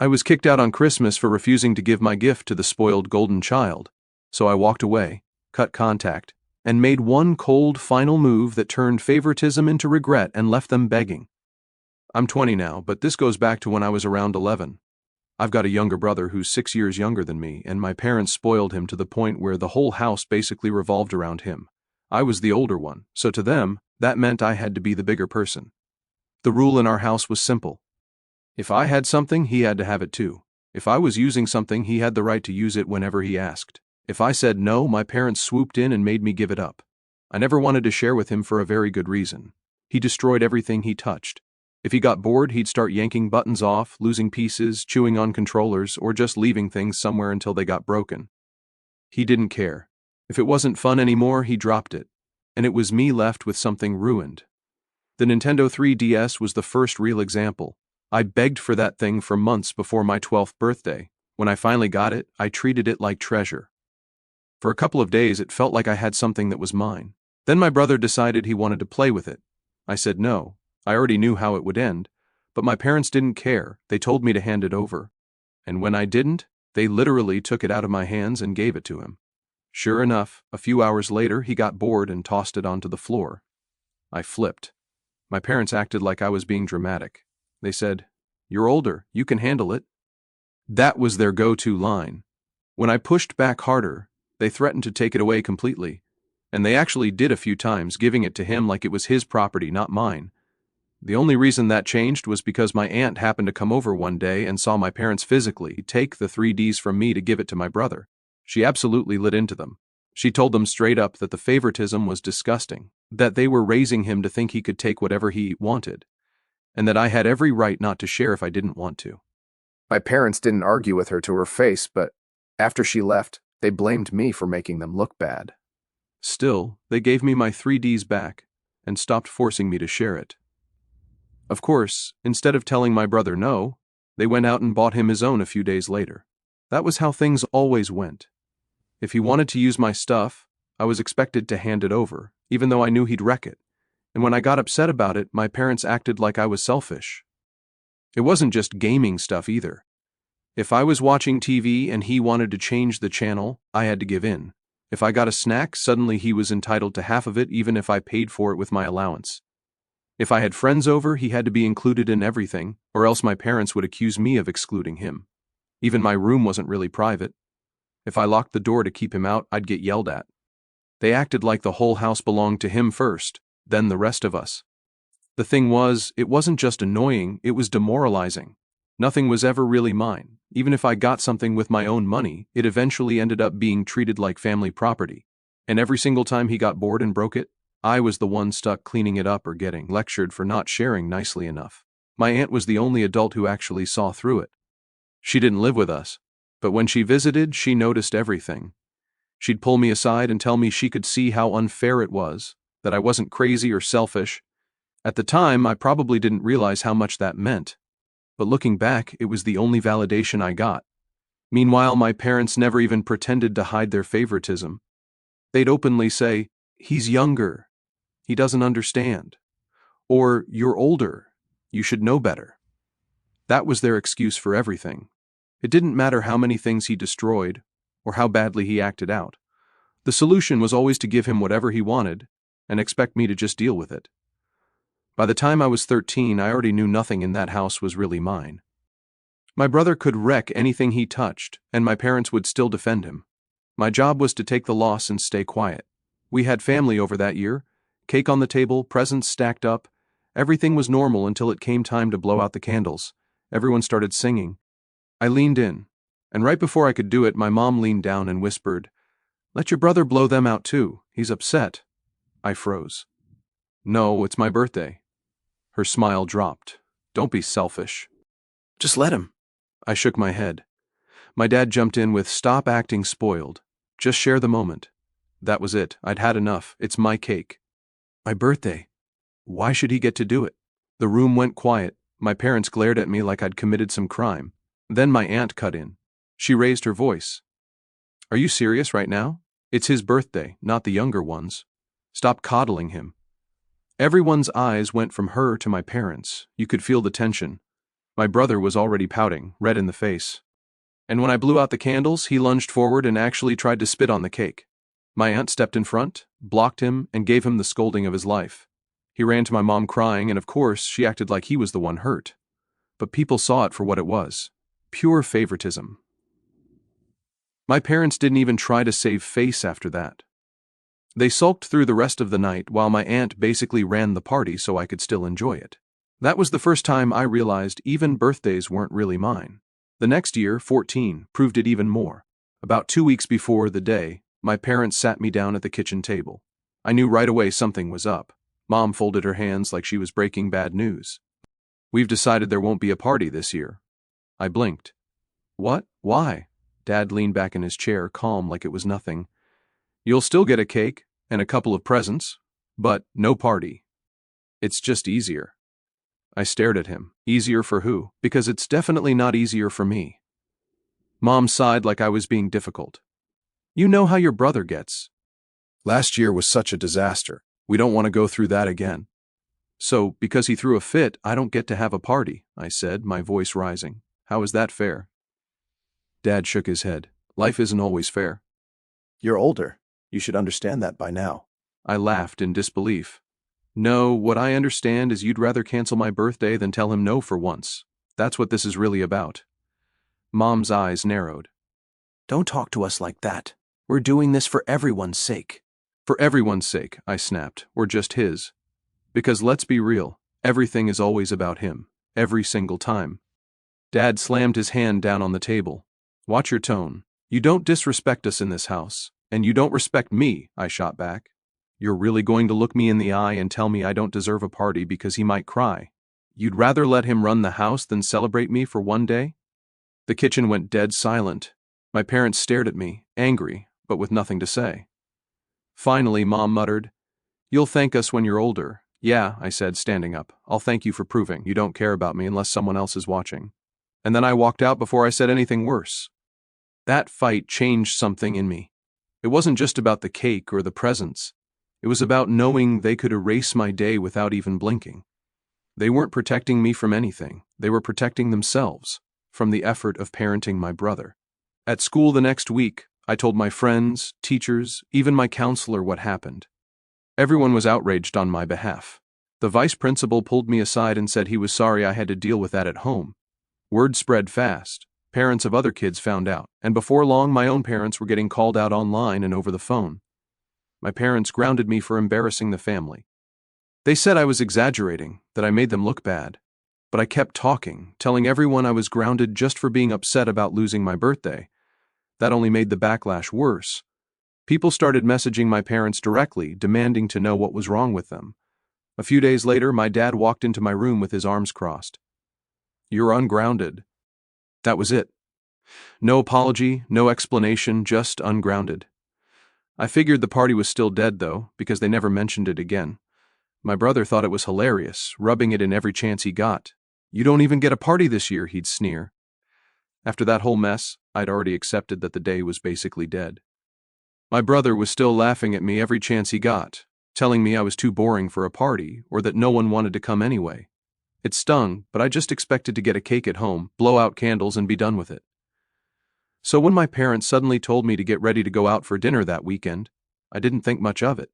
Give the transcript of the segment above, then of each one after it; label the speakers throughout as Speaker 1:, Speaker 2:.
Speaker 1: I was kicked out on Christmas for refusing to give my gift to the spoiled golden child, so I walked away, cut contact, and made one cold final move that turned favoritism into regret and left them begging. I'm 20 now, but this goes back to when I was around 11. I've got a younger brother who's 6 years younger than me, and my parents spoiled him to the point where the whole house basically revolved around him. I was the older one, so to them, that meant I had to be the bigger person. The rule in our house was simple. If I had something, he had to have it too. If I was using something, he had the right to use it whenever he asked. If I said no, my parents swooped in and made me give it up. I never wanted to share with him for a very good reason. He destroyed everything he touched. If he got bored, he'd start yanking buttons off, losing pieces, chewing on controllers, or just leaving things somewhere until they got broken. He didn't care. If it wasn't fun anymore, he dropped it. And it was me left with something ruined. The Nintendo 3DS was the first real example. I begged for that thing for months before my 12th birthday. When I finally got it, I treated it like treasure. For a couple of days, it felt like I had something that was mine. Then my brother decided he wanted to play with it. I said no. I already knew how it would end, but my parents didn't care. They told me to hand it over. And when I didn't, they literally took it out of my hands and gave it to him. Sure enough, a few hours later, he got bored and tossed it onto the floor. I flipped. My parents acted like I was being dramatic. They said, "You're older, you can handle it." That was their go-to line. When I pushed back harder, they threatened to take it away completely, and they actually did a few times, giving it to him like it was his property, not mine. The only reason that changed was because my aunt happened to come over one day and saw my parents physically take the 3Ds from me to give it to my brother. She absolutely lit into them. She told them straight up that the favoritism was disgusting, that they were raising him to think he could take whatever he wanted, and that I had every right not to share if I didn't want to.
Speaker 2: My parents didn't argue with her to her face, but after she left, they blamed me for making them look bad.
Speaker 1: Still, they gave me my 3Ds back and stopped forcing me to share it. Of course, instead of telling my brother no, they went out and bought him his own a few days later. That was how things always went. If he wanted to use my stuff, I was expected to hand it over, even though I knew he'd wreck it. And when I got upset about it, my parents acted like I was selfish. It wasn't just gaming stuff either. If I was watching TV and he wanted to change the channel, I had to give in. If I got a snack, suddenly he was entitled to half of it even if I paid for it with my allowance. If I had friends over, he had to be included in everything, or else my parents would accuse me of excluding him. Even my room wasn't really private. If I locked the door to keep him out, I'd get yelled at. They acted like the whole house belonged to him first, then the rest of us. The thing was, it wasn't just annoying, it was demoralizing. Nothing was ever really mine. Even if I got something with my own money, it eventually ended up being treated like family property. And every single time he got bored and broke it, I was the one stuck cleaning it up or getting lectured for not sharing nicely enough. My aunt was the only adult who actually saw through it. She didn't live with us, but when she visited, she noticed everything. She'd pull me aside and tell me she could see how unfair it was, that I wasn't crazy or selfish. At the time, I probably didn't realize how much that meant. But looking back, it was the only validation I got. Meanwhile, my parents never even pretended to hide their favoritism. They'd openly say, "He's younger. He doesn't understand." Or, "You're older. You should know better." That was their excuse for everything. It didn't matter how many things he destroyed, or how badly he acted out. The solution was always to give him whatever he wanted, and expect me to just deal with it. By the time I was 13, I already knew nothing in that house was really mine. My brother could wreck anything he touched, and my parents would still defend him. My job was to take the loss and stay quiet. We had family over that year, cake on the table, presents stacked up. Everything was normal until it came time to blow out the candles. Everyone started singing. I leaned in, and right before I could do it, my mom leaned down and whispered, "Let your brother blow them out too. He's upset." I froze. "No, it's my birthday." Her smile dropped. "Don't be selfish." "Just let him." I shook my head. My dad jumped in with, "Stop acting spoiled. Just share the moment." That was it. I'd had enough. It's my cake. My birthday. Why should he get to do it? The room went quiet. My parents glared at me like I'd committed some crime. Then my aunt cut in. She raised her voice. "Are you serious right now? It's his birthday, not the younger one's. Stop coddling him." Everyone's eyes went from her to my parents. You could feel the tension. My brother was already pouting, red in the face. And when I blew out the candles, he lunged forward and actually tried to spit on the cake. My aunt stepped in front, blocked him, and gave him the scolding of his life. He ran to my mom crying, and of course, she acted like he was the one hurt. But people saw it for what it was. Pure favoritism. My parents didn't even try to save face after that. They sulked through the rest of the night while my aunt basically ran the party so I could still enjoy it. That was the first time I realized even birthdays weren't really mine. The next year, 14, proved it even more. About 2 weeks before the day, my parents sat me down at the kitchen table. I knew right away something was up. Mom folded her hands like she was breaking bad news. "We've decided there won't be a party this year." I blinked. "What? Why?" Dad leaned back in his chair, calm like it was nothing. "You'll still get a cake and a couple of presents, but no party. It's just easier." I stared at him. Easier for who? Because it's definitely not easier for me. Mom sighed like I was being difficult. "You know how your brother gets. Last year was such a disaster. We don't want to go through that again." "So, because he threw a fit, I don't get to have a party," I said, my voice rising. "How is that fair?" Dad shook his head. "Life isn't always fair."
Speaker 3: You're older. You should understand that by now.
Speaker 1: I laughed in disbelief. "No, what I understand is you'd rather cancel my birthday than tell him no for once. That's what this is really about." Mom's eyes narrowed.
Speaker 3: Don't talk to us like that. We're doing this for everyone's sake.
Speaker 1: "For everyone's sake," I snapped, "or just his. Because let's be real, everything is always about him. Every single time." Dad slammed his hand down on the table. "Watch your tone. You don't disrespect us in this house. And you don't respect me," I shot back. "You're really going to look me in the eye and tell me I don't deserve a party because he might cry? You'd rather let him run the house than celebrate me for one day?" The kitchen went dead silent. My parents stared at me, angry, but with nothing to say. Finally, Mom muttered, "You'll thank us when you're older." "Yeah," I said, standing up. "I'll thank you for proving you don't care about me unless someone else is watching." And then I walked out before I said anything worse. That fight changed something in me. It wasn't just about the cake or the presents. It was about knowing they could erase my day without even blinking. They weren't protecting me from anything. They were protecting themselves from the effort of parenting my brother. At school the next week, I told my friends, teachers, even my counselor what happened. Everyone was outraged on my behalf. The vice principal pulled me aside and said he was sorry I had to deal with that at home. Word spread fast. Parents of other kids found out, and before long my own parents were getting called out online and over the phone. My parents grounded me for embarrassing the family. They said I was exaggerating, that I made them look bad. But I kept talking, telling everyone I was grounded just for being upset about losing my birthday. That only made the backlash worse. People started messaging my parents directly, demanding to know what was wrong with them. A few days later, my dad walked into my room with his arms crossed. "You're ungrounded." That was it. No apology, no explanation, just ungrounded. I figured the party was still dead, though, because they never mentioned it again. My brother thought it was hilarious, rubbing it in every chance he got. "You don't even get a party this year," he'd sneer. After that whole mess, I'd already accepted that the day was basically dead. My brother was still laughing at me every chance he got, telling me I was too boring for a party or that no one wanted to come anyway. It stung, but I just expected to get a cake at home, blow out candles, and be done with it. So when my parents suddenly told me to get ready to go out for dinner that weekend, I didn't think much of it.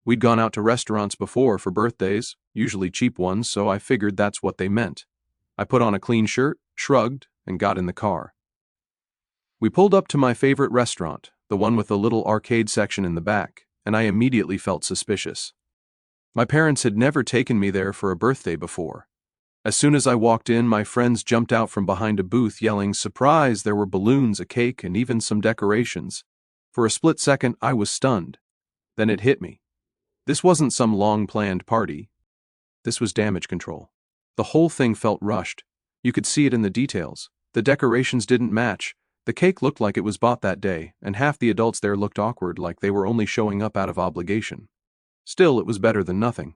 Speaker 1: We'd gone out to restaurants before for birthdays, usually cheap ones, so I figured that's what they meant. I put on a clean shirt, shrugged, and got in the car. We pulled up to my favorite restaurant, the one with the little arcade section in the back, and I immediately felt suspicious. My parents had never taken me there for a birthday before. As soon as I walked in, my friends jumped out from behind a booth yelling, "Surprise!" There were balloons, a cake, and even some decorations. For a split second, I was stunned. Then it hit me. This wasn't some long-planned party. This was damage control. The whole thing felt rushed. You could see it in the details. The decorations didn't match. The cake looked like it was bought that day, and half the adults there looked awkward, like they were only showing up out of obligation. Still, it was better than nothing.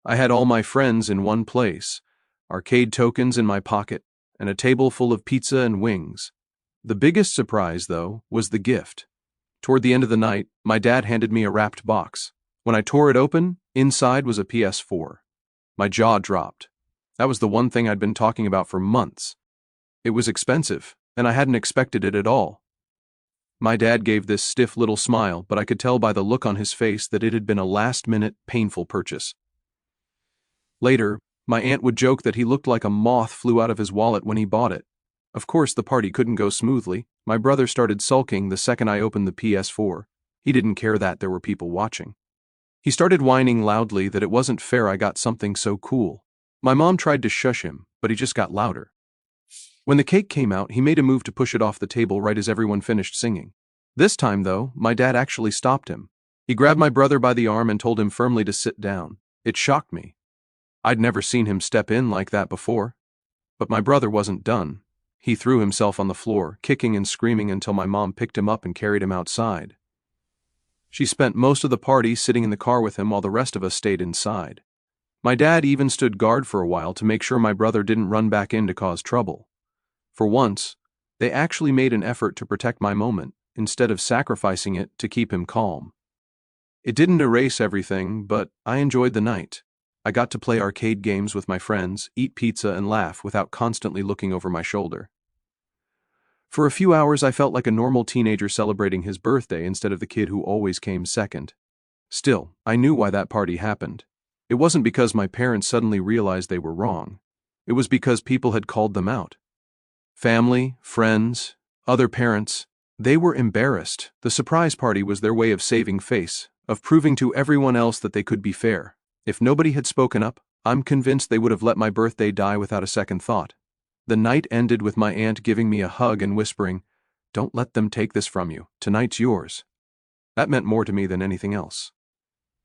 Speaker 1: I had all my friends in one place, arcade tokens in my pocket, and a table full of pizza and wings. The biggest surprise, though, was the gift. Toward the end of the night, my dad handed me a wrapped box. When I tore it open, inside was a PS4. My jaw dropped. That was the one thing I'd been talking about for months. It was expensive, and I hadn't expected it at all. My dad gave this stiff little smile, but I could tell by the look on his face that it had been a last-minute, painful purchase. Later, my aunt would joke that he looked like a moth flew out of his wallet when he bought it. Of course, the party couldn't go smoothly. My brother started sulking the second I opened the PS4. He didn't care that there were people watching. He started whining loudly that it wasn't fair I got something so cool. My mom tried to shush him, but he just got louder. When the cake came out, he made a move to push it off the table right as everyone finished singing. This time, though, my dad actually stopped him. He grabbed my brother by the arm and told him firmly to sit down. It shocked me. I'd never seen him step in like that before. But my brother wasn't done. He threw himself on the floor, kicking and screaming until my mom picked him up and carried him outside. She spent most of the party sitting in the car with him while the rest of us stayed inside. My dad even stood guard for a while to make sure my brother didn't run back in to cause trouble. For once, they actually made an effort to protect my moment, instead of sacrificing it to keep him calm. It didn't erase everything, but I enjoyed the night. I got to play arcade games with my friends, eat pizza, and laugh without constantly looking over my shoulder. For a few hours, I felt like a normal teenager celebrating his birthday instead of the kid who always came second. Still, I knew why that party happened. It wasn't because my parents suddenly realized they were wrong. It was because people had called them out. Family, friends, other parents, they were embarrassed. The surprise party was their way of saving face, of proving to everyone else that they could be fair. If nobody had spoken up, I'm convinced they would have let my birthday die without a second thought. The night ended with my aunt giving me a hug and whispering, "Don't let them take this from you. Tonight's yours." That meant more to me than anything else.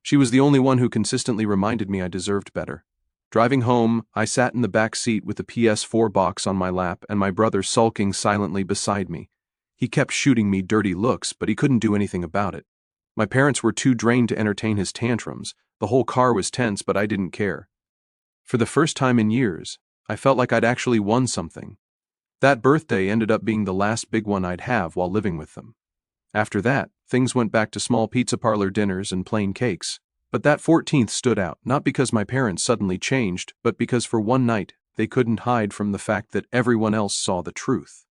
Speaker 1: She was the only one who consistently reminded me I deserved better. Driving home, I sat in the back seat with the PS4 box on my lap and my brother sulking silently beside me. He kept shooting me dirty looks, but he couldn't do anything about it. My parents were too drained to entertain his tantrums. The whole car was tense, but I didn't care. For the first time in years, I felt like I'd actually won something. That birthday ended up being the last big one I'd have while living with them. After that, things went back to small pizza parlor dinners and plain cakes. But that 14th stood out, not because my parents suddenly changed, but because for one night, they couldn't hide from the fact that everyone else saw the truth.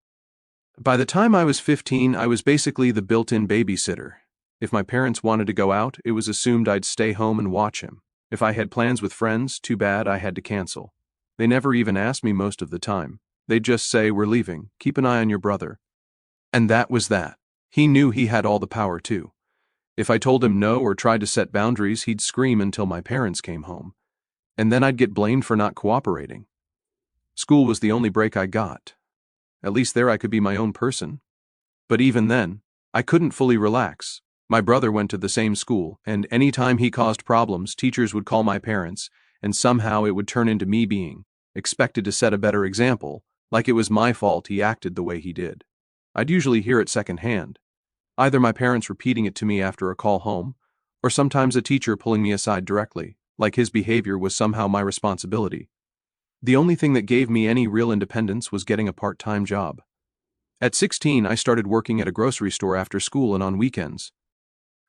Speaker 1: By the time I was 15, I was basically the built-in babysitter. If my parents wanted to go out, it was assumed I'd stay home and watch him. If I had plans with friends, too bad, I had to cancel. They never even asked me most of the time. They'd just say, "We're leaving. Keep an eye on your brother." And that was that. He knew he had all the power too. If I told him no or tried to set boundaries, he'd scream until my parents came home. And then I'd get blamed for not cooperating. School was the only break I got. At least there I could be my own person. But even then, I couldn't fully relax. My brother went to the same school, and any time he caused problems, teachers would call my parents, and somehow it would turn into me being expected to set a better example, like it was my fault he acted the way he did. I'd usually hear it secondhand. Either my parents repeating it to me after a call home, or sometimes a teacher pulling me aside directly, like his behavior was somehow my responsibility. The only thing that gave me any real independence was getting a part-time job. At 16, I started working at a grocery store after school and on weekends.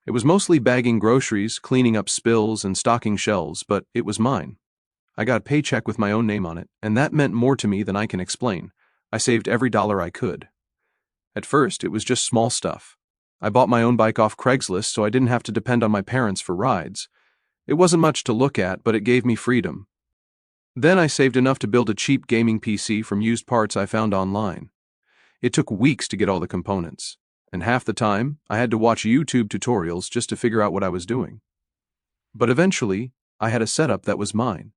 Speaker 1: It was mostly bagging groceries, cleaning up spills, and stocking shelves, but it was mine. I got a paycheck with my own name on it, and that meant more to me than I can explain. I saved every dollar I could. At first, it was just small stuff. I bought my own bike off Craigslist so I didn't have to depend on my parents for rides. It wasn't much to look at, but it gave me freedom. Then I saved enough to build a cheap gaming PC from used parts I found online. It took weeks to get all the components, and half the time, I had to watch YouTube tutorials just to figure out what I was doing. But eventually, I had a setup that was mine.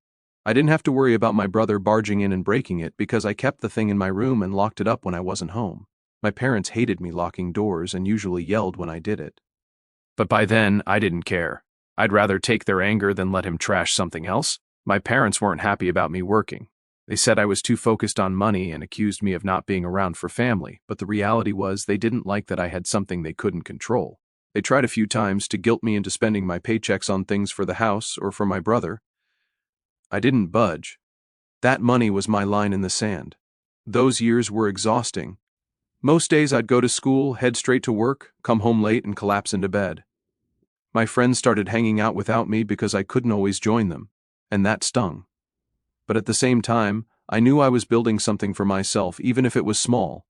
Speaker 1: I didn't have to worry about my brother barging in and breaking it because I kept the thing in my room and locked it up when I wasn't home. My parents hated me locking doors and usually yelled when I did it. But by then, I didn't care. I'd rather take their anger than let him trash something else. My parents weren't happy about me working. They said I was too focused on money and accused me of not being around for family, but the reality was they didn't like that I had something they couldn't control. They tried a few times to guilt me into spending my paychecks on things for the house or for my brother. I didn't budge. That money was my line in the sand. Those years were exhausting. Most days I'd go to school, head straight to work, come home late and collapse into bed. My friends started hanging out without me because I couldn't always join them, and that stung. But at the same time, I knew I was building something for myself, even if it was small.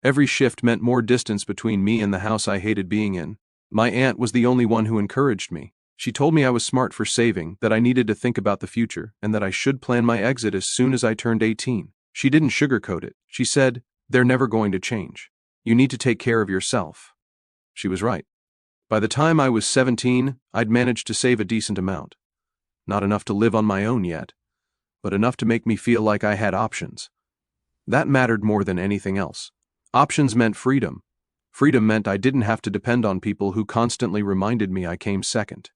Speaker 1: Every shift meant more distance between me and the house I hated being in. My aunt was the only one who encouraged me. She told me I was smart for saving, that I needed to think about the future, and that I should plan my exit as soon as I turned 18. She didn't sugarcoat it. She said, "They're never going to change. You need to take care of yourself." She was right. By the time I was 17, I'd managed to save a decent amount. Not enough to live on my own yet, but enough to make me feel like I had options. That mattered more than anything else. Options meant freedom. Freedom meant I didn't have to depend on people who constantly reminded me I came second.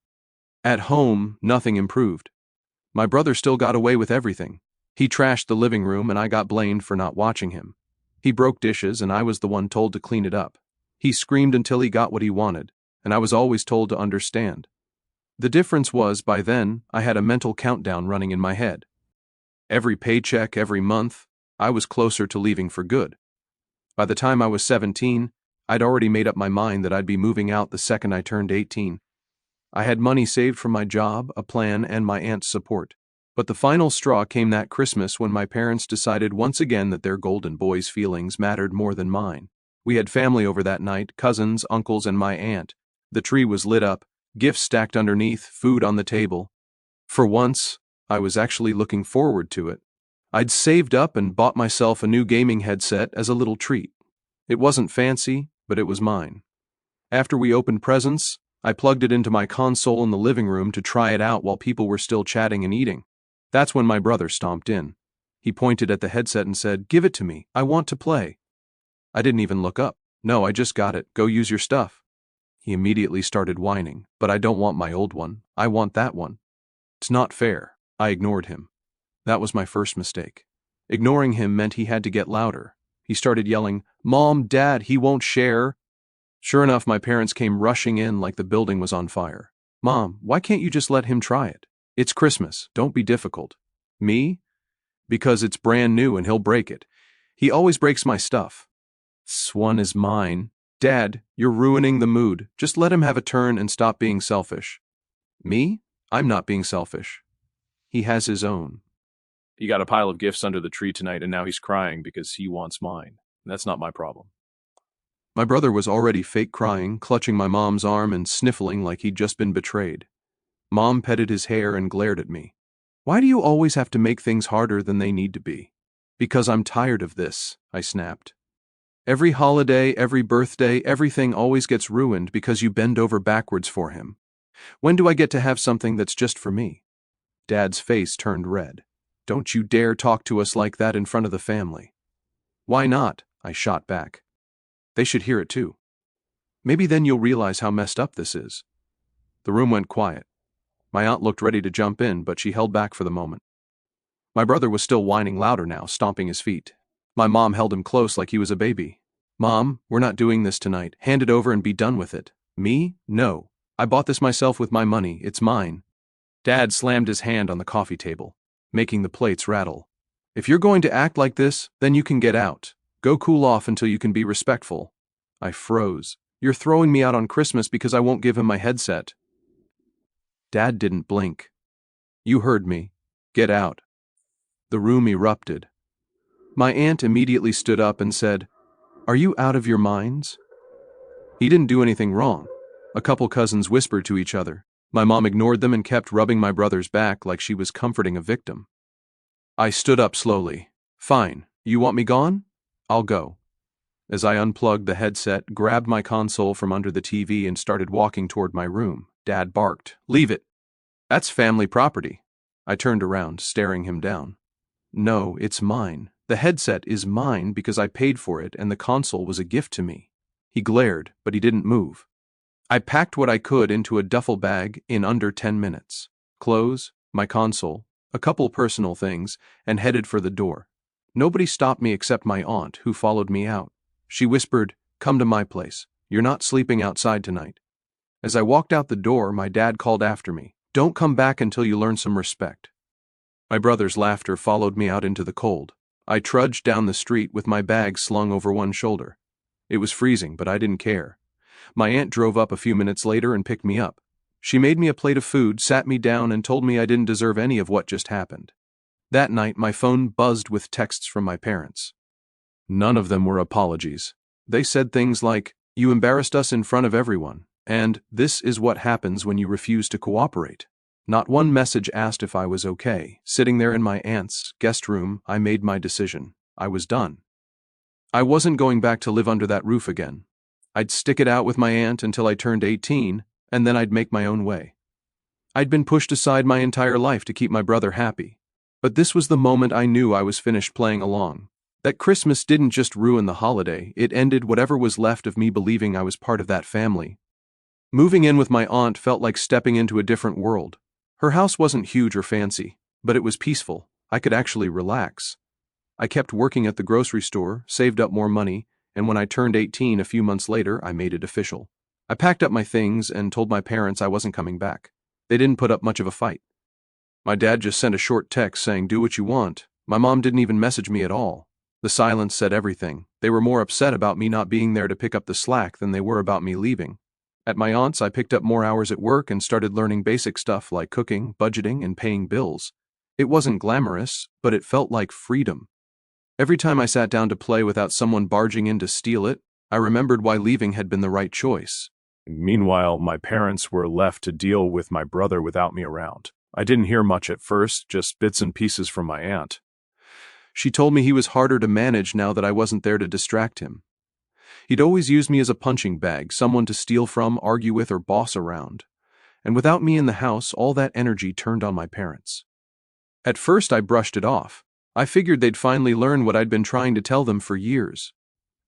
Speaker 1: At home, nothing improved. My brother still got away with everything. He trashed the living room and I got blamed for not watching him. He broke dishes and I was the one told to clean it up. He screamed until he got what he wanted, and I was always told to understand. The difference was, by then, I had a mental countdown running in my head. Every paycheck, every month, I was closer to leaving for good. By the time I was 17, I'd already made up my mind that I'd be moving out the second I turned 18. I had money saved from my job, a plan, and my aunt's support. But the final straw came that Christmas when my parents decided once again that their golden boy's feelings mattered more than mine. We had family over that night, cousins, uncles, and my aunt. The tree was lit up, gifts stacked underneath, food on the table. For once, I was actually looking forward to it. I'd saved up and bought myself a new gaming headset as a little treat. It wasn't fancy, but it was mine. After we opened presents, I plugged it into my console in the living room to try it out while people were still chatting and eating. That's when my brother stomped in. He pointed at the headset and said, "Give it to me, I want to play." I didn't even look up. "No, I just got it, go use your stuff." He immediately started whining, "But I don't want my old one, I want that one." "It's not fair." I ignored him. That was my first mistake. Ignoring him meant he had to get louder. He started yelling, "Mom, Dad, he won't share." Sure enough, my parents came rushing in like the building was on fire. "Mom, why can't you just let him try it? It's Christmas, don't be difficult." "Me? Because it's brand new and he'll break it. He always breaks my stuff." "This one is mine." "Dad, you're ruining the mood. Just let him have a turn and stop being selfish." "Me? I'm not being selfish. He has his own." "He got a pile of gifts under the tree tonight and now he's crying because he wants mine. That's not my problem." My brother was already fake crying, clutching my mom's arm and sniffling like he'd just been betrayed. Mom petted his hair and glared at me. "Why do you always have to make things harder than they need to be?" "Because I'm tired of this," I snapped. "Every holiday, every birthday, everything always gets ruined because you bend over backwards for him. When do I get to have something that's just for me?" Dad's face turned red. "Don't you dare talk to us like that in front of the family." "Why not?" I shot back. "They should hear it too. Maybe then you'll realize how messed up this is." The room went quiet. My aunt looked ready to jump in, but she held back for the moment. My brother was still whining louder now, stomping his feet. My mom held him close like he was a baby. "Mom, we're not doing this tonight. Hand it over and be done with it." "Me? No. I bought this myself with my money. It's mine." Dad slammed his hand on the coffee table, making the plates rattle. "If you're going to act like this, then you can get out. Go cool off until you can be respectful." I froze. "You're throwing me out on Christmas because I won't give him my headset." Dad didn't blink. "You heard me. Get out." The room erupted. My aunt immediately stood up and said, "Are you out of your minds?" He didn't do anything wrong. A couple cousins whispered to each other. My mom ignored them and kept rubbing my brother's back like she was comforting a victim. I stood up slowly. "Fine. You want me gone? I'll go." As I unplugged the headset, grabbed my console from under the TV and started walking toward my room, Dad barked, "Leave it. That's family property." I turned around, staring him down. "No, it's mine. The headset is mine because I paid for it and the console was a gift to me." He glared, but he didn't move. I packed what I could into a duffel bag in under 10 minutes. Clothes, my console, a couple personal things, and headed for the door. Nobody stopped me except my aunt, who followed me out. She whispered, "Come to my place. You're not sleeping outside tonight." As I walked out the door, my dad called after me, "Don't come back until you learn some respect." My brother's laughter followed me out into the cold. I trudged down the street with my bag slung over one shoulder. It was freezing, but I didn't care. My aunt drove up a few minutes later and picked me up. She made me a plate of food, sat me down, and told me I didn't deserve any of what just happened. That night, my phone buzzed with texts from my parents. None of them were apologies. They said things like, "You embarrassed us in front of everyone," and "This is what happens when you refuse to cooperate." Not one message asked if I was okay. Sitting there in my aunt's guest room, I made my decision. I was done. I wasn't going back to live under that roof again. I'd stick it out with my aunt until I turned 18, and then I'd make my own way. I'd been pushed aside my entire life to keep my brother happy. But this was the moment I knew I was finished playing along. That Christmas didn't just ruin the holiday, it ended whatever was left of me believing I was part of that family. Moving in with my aunt felt like stepping into a different world. Her house wasn't huge or fancy, but it was peaceful. I could actually relax. I kept working at the grocery store, saved up more money, and when I turned 18 a few months later, I made it official. I packed up my things and told my parents I wasn't coming back. They didn't put up much of a fight. My dad just sent a short text saying, "Do what you want." My mom didn't even message me at all. The silence said everything. They were more upset about me not being there to pick up the slack than they were about me leaving. At my aunt's, I picked up more hours at work and started learning basic stuff like cooking, budgeting, and paying bills. It wasn't glamorous, but it felt like freedom. Every time I sat down to play without someone barging in to steal it, I remembered why leaving had been the right choice.
Speaker 4: Meanwhile, my parents were left to deal with my brother without me around. I didn't hear much at first, just bits and pieces from my aunt.
Speaker 1: She told me he was harder to manage now that I wasn't there to distract him. He'd always used me as a punching bag, someone to steal from, argue with, or boss around. And without me in the house, all that energy turned on my parents. At first, I brushed it off. I figured they'd finally learn what I'd been trying to tell them for years.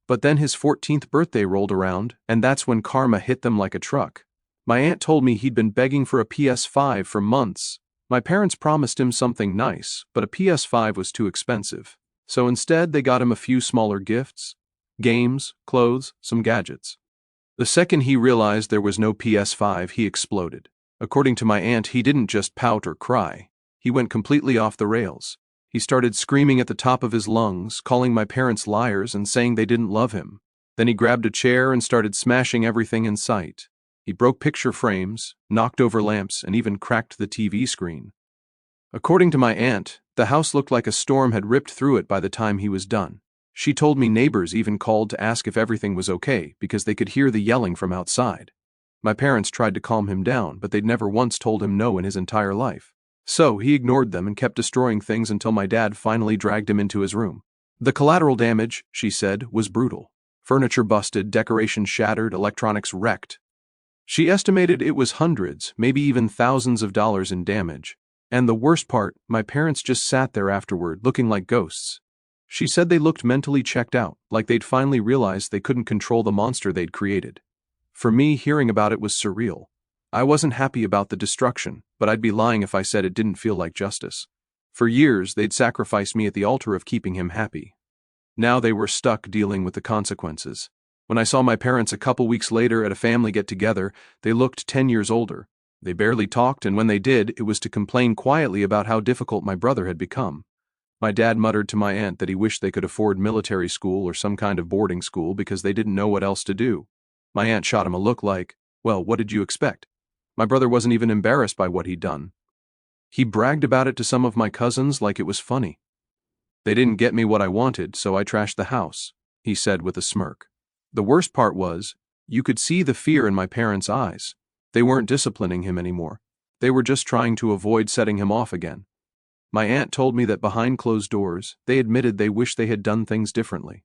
Speaker 1: But then his 14th birthday rolled around, and that's when karma hit them like a truck. My aunt told me he'd been begging for a PS5 for months. My parents promised him something nice, but a PS5 was too expensive. So instead, they got him a few smaller gifts: games, clothes, some gadgets. The second he realized there was no PS5, he exploded. According to my aunt, he didn't just pout or cry. He went completely off the rails. He started screaming at the top of his lungs, calling my parents liars and saying they didn't love him. Then he grabbed a chair and started smashing everything in sight. He broke picture frames, knocked over lamps, and even cracked the TV screen. According to my aunt, the house looked like a storm had ripped through it by the time he was done. She told me neighbors even called to ask if everything was okay because they could hear the yelling from outside. My parents tried to calm him down, but they'd never once told him no in his entire life. So he ignored them and kept destroying things until my dad finally dragged him into his room. The collateral damage, she said, was brutal. Furniture busted, decorations shattered, electronics wrecked. She estimated it was hundreds, maybe even thousands of dollars in damage. And the worst part, my parents just sat there afterward, looking like ghosts. She said they looked mentally checked out, like they'd finally realized they couldn't control the monster they'd created. For me, hearing about it was surreal. I wasn't happy about the destruction, but I'd be lying if I said it didn't feel like justice. For years, they'd sacrificed me at the altar of keeping him happy. Now they were stuck dealing with the consequences. When I saw my parents a couple weeks later at a family get-together, they looked 10 years older. They barely talked, and when they did, it was to complain quietly about how difficult my brother had become. My dad muttered to my aunt that he wished they could afford military school or some kind of boarding school because they didn't know what else to do. My aunt shot him a look like, "Well, what did you expect?" My brother wasn't even embarrassed by what he'd done. He bragged about it to some of my cousins like it was funny. "They didn't get me what I wanted, so I trashed the house," he said with a smirk. The worst part was, you could see the fear in my parents' eyes. They weren't disciplining him anymore. They were just trying to avoid setting him off again. My aunt told me that behind closed doors, they admitted they wished they had done things differently.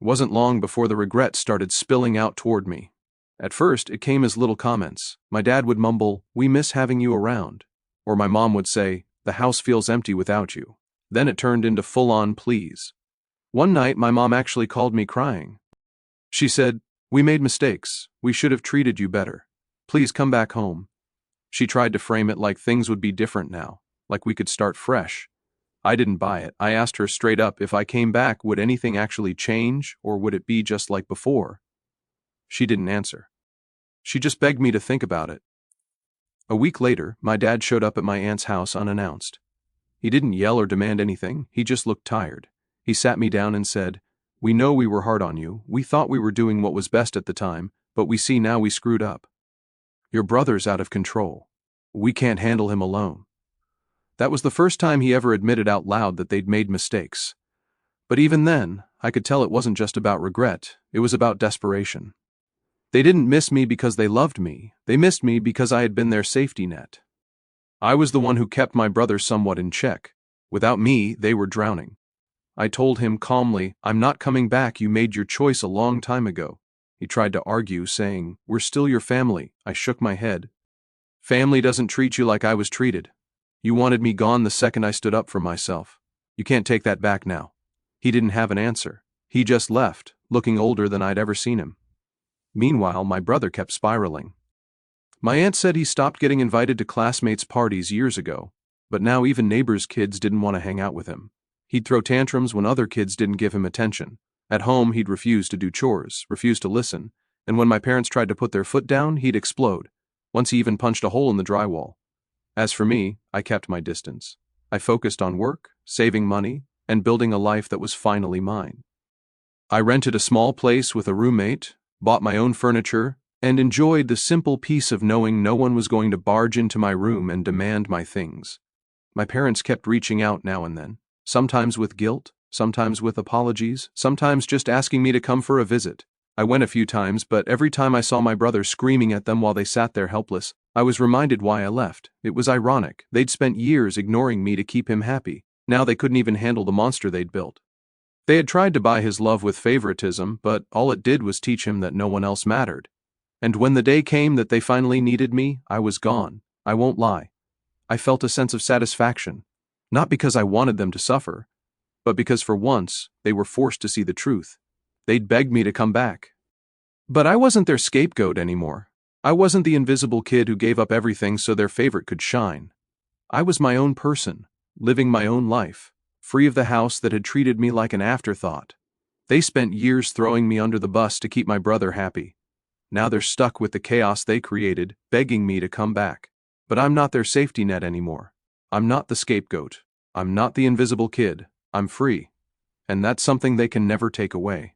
Speaker 1: It wasn't long before the regret started spilling out toward me. At first, it came as little comments. My dad would mumble, "We miss having you around." Or my mom would say, "The house feels empty without you." Then it turned into full-on pleas. One night, my mom actually called me crying. She said, "We made mistakes. We should have treated you better. Please come back home." She tried to frame it like things would be different now, like we could start fresh. I didn't buy it. I asked her straight up if I came back, would anything actually change, or would it be just like before? She didn't answer. She just begged me to think about it. A week later, my dad showed up at my aunt's house unannounced. He didn't yell or demand anything, he just looked tired. He sat me down and said, "We know we were hard on you. We thought we were doing what was best at the time, but we see now we screwed up. Your brother's out of control. We can't handle him alone." That was the first time he ever admitted out loud that they'd made mistakes. But even then, I could tell it wasn't just about regret, it was about desperation. They didn't miss me because they loved me, they missed me because I had been their safety net. I was the one who kept my brother somewhat in check. Without me, they were drowning. I told him calmly, "I'm not coming back, you made your choice a long time ago." He tried to argue, saying, "We're still your family." I shook my head. "Family doesn't treat you like I was treated. You wanted me gone the second I stood up for myself. You can't take that back now." He didn't have an answer. He just left, looking older than I'd ever seen him. Meanwhile, my brother kept spiraling. My aunt said he stopped getting invited to classmates' parties years ago, but now even neighbors' kids didn't want to hang out with him. He'd throw tantrums when other kids didn't give him attention. At home, he'd refuse to do chores, refuse to listen, and when my parents tried to put their foot down, he'd explode. Once he even punched a hole in the drywall. As for me, I kept my distance. I focused on work, saving money, and building a life that was finally mine. I rented a small place with a roommate, bought my own furniture, and enjoyed the simple peace of knowing no one was going to barge into my room and demand my things. My parents kept reaching out now and then, sometimes with guilt, sometimes with apologies, sometimes just asking me to come for a visit. I went a few times, but every time I saw my brother screaming at them while they sat there helpless, I was reminded why I left. It was ironic. They'd spent years ignoring me to keep him happy. Now they couldn't even handle the monster they'd built. They had tried to buy his love with favoritism, but all it did was teach him that no one else mattered. And when the day came that they finally needed me, I was gone. I won't lie. I felt a sense of satisfaction. Not because I wanted them to suffer, but because for once, they were forced to see the truth. They'd begged me to come back. But I wasn't their scapegoat anymore. I wasn't the invisible kid who gave up everything so their favorite could shine. I was my own person, living my own life, free of the house that had treated me like an afterthought. They spent years throwing me under the bus to keep my brother happy. Now they're stuck with the chaos they created, begging me to come back. But I'm not their safety net anymore. I'm not the scapegoat. I'm not the invisible kid. I'm free. And that's something they can never take away.